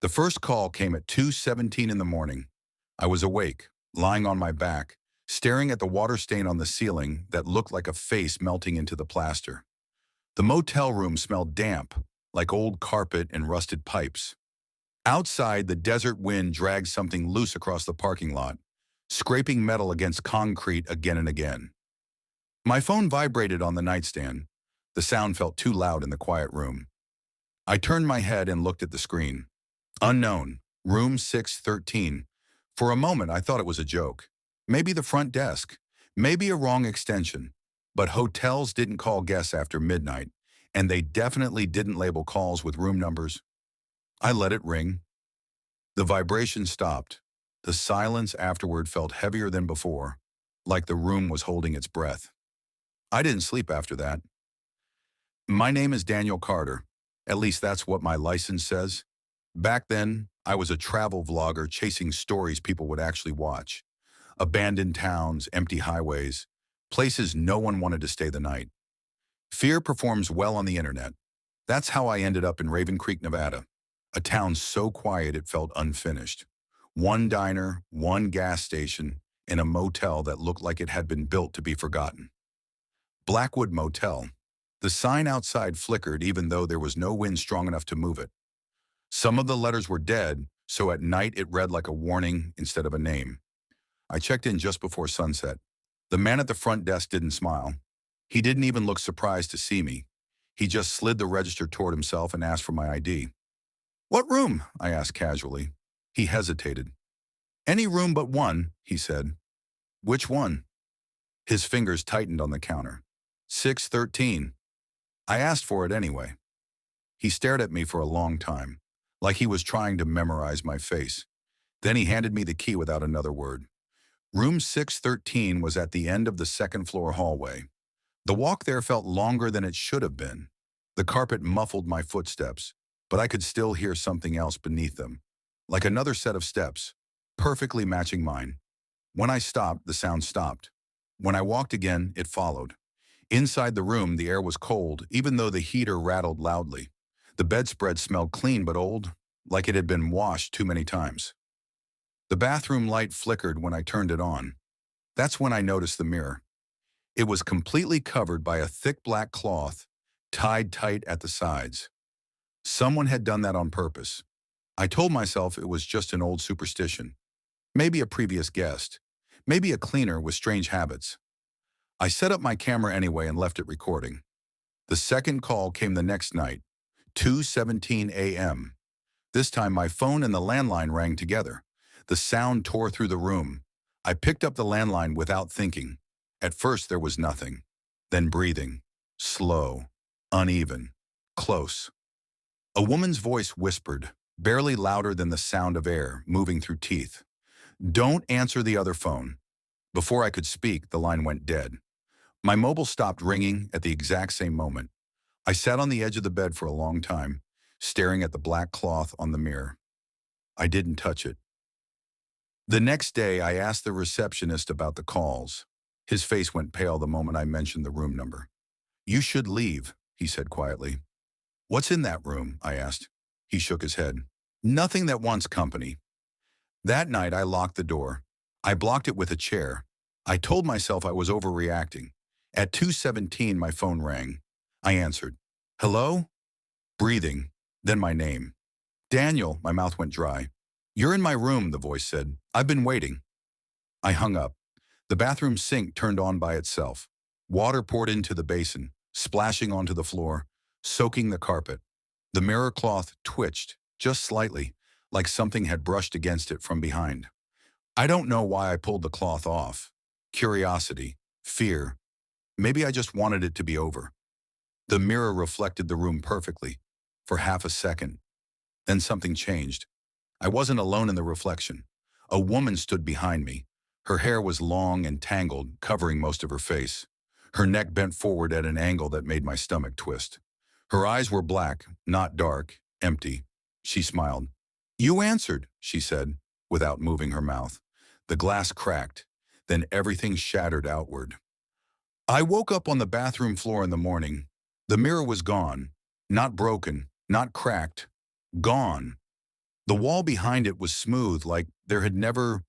The first call came at 2:17 in the morning. I was awake, lying on my back, staring at the water stain on the ceiling that looked like a face melting into the plaster. The motel room smelled damp, like old carpet and rusted pipes. Outside, the desert wind dragged something loose across the parking lot, scraping metal against concrete again and again. My phone vibrated on the nightstand. The sound felt too loud in the quiet room. I turned my head and looked at the screen. Unknown, room 613. For a moment, I thought it was a joke. Maybe the front desk. Maybe a wrong extension. But hotels didn't call guests after midnight, and they definitely didn't label calls with room numbers. I let it ring. The vibration stopped. The silence afterward felt heavier than before, like the room was holding its breath. I didn't sleep after that. My name is Daniel Carter. At least that's what my license says. Back then, I was a travel vlogger chasing stories people would actually watch. Abandoned towns, empty highways, places no one wanted to stay the night. Fear performs well on the internet. That's how I ended up in Raven Creek, Nevada, a town so quiet it felt unfinished. One diner, one gas station, and a motel that looked like it had been built to be forgotten. Blackwood Motel. The sign outside flickered even though there was no wind strong enough to move it. Some of the letters were dead, so at night it read like a warning instead of a name. I checked in just before sunset. The man at the front desk didn't smile. He didn't even look surprised to see me. He just slid the register toward himself and asked for my ID. "What room?" I asked casually. He hesitated. "Any room but one," he said. "Which one?" His fingers tightened on the counter. 613. I asked for it anyway. He stared at me for a long time, like he was trying to memorize my face. Then he handed me the key without another word. Room 613 was at the end of the second-floor hallway. The walk there felt longer than it should have been. The carpet muffled my footsteps, but I could still hear something else beneath them, like another set of steps, perfectly matching mine. When I stopped, the sound stopped. When I walked again, it followed. Inside the room, the air was cold, even though the heater rattled loudly. The bedspread smelled clean but old, like it had been washed too many times. The bathroom light flickered when I turned it on. That's when I noticed the mirror. It was completely covered by a thick black cloth, tied tight at the sides. Someone had done that on purpose. I told myself it was just an old superstition. Maybe a previous guest. Maybe a cleaner with strange habits. I set up my camera anyway and left it recording. The second call came the next night, 2:17 a.m. This time my phone and the landline rang together. The sound tore through the room. I picked up the landline without thinking. At first there was nothing. Then breathing. Slow. Uneven. Close. A woman's voice whispered, barely louder than the sound of air moving through teeth. "Don't answer the other phone." Before I could speak, the line went dead. My mobile stopped ringing at the exact same moment. I sat on the edge of the bed for a long time, staring at the black cloth on the mirror. I didn't touch it. The next day, I asked the receptionist about the calls. His face went pale the moment I mentioned the room number. "You should leave," he said quietly. "What's in that room?" I asked. He shook his head. "Nothing that wants company." That night, I locked the door. I blocked it with a chair. I told myself I was overreacting. At 2:17, my phone rang. I answered. "Hello?" Breathing, then my name. "Daniel," my mouth went dry. "You're in my room," the voice said. "I've been waiting." I hung up. The bathroom sink turned on by itself. Water poured into the basin, splashing onto the floor, soaking the carpet. The mirror cloth twitched, just slightly, like something had brushed against it from behind. I don't know why I pulled the cloth off. Curiosity, fear. Maybe I just wanted it to be over. The mirror reflected the room perfectly, for half a second. Then something changed. I wasn't alone in the reflection. A woman stood behind me. Her hair was long and tangled, covering most of her face. Her neck bent forward at an angle that made my stomach twist. Her eyes were black, not dark, empty. She smiled. "You answered," she said, without moving her mouth. The glass cracked. Then everything shattered outward. I woke up on the bathroom floor in the morning. The mirror was gone. Not broken, not cracked. Gone. The wall behind it was smooth, like there had never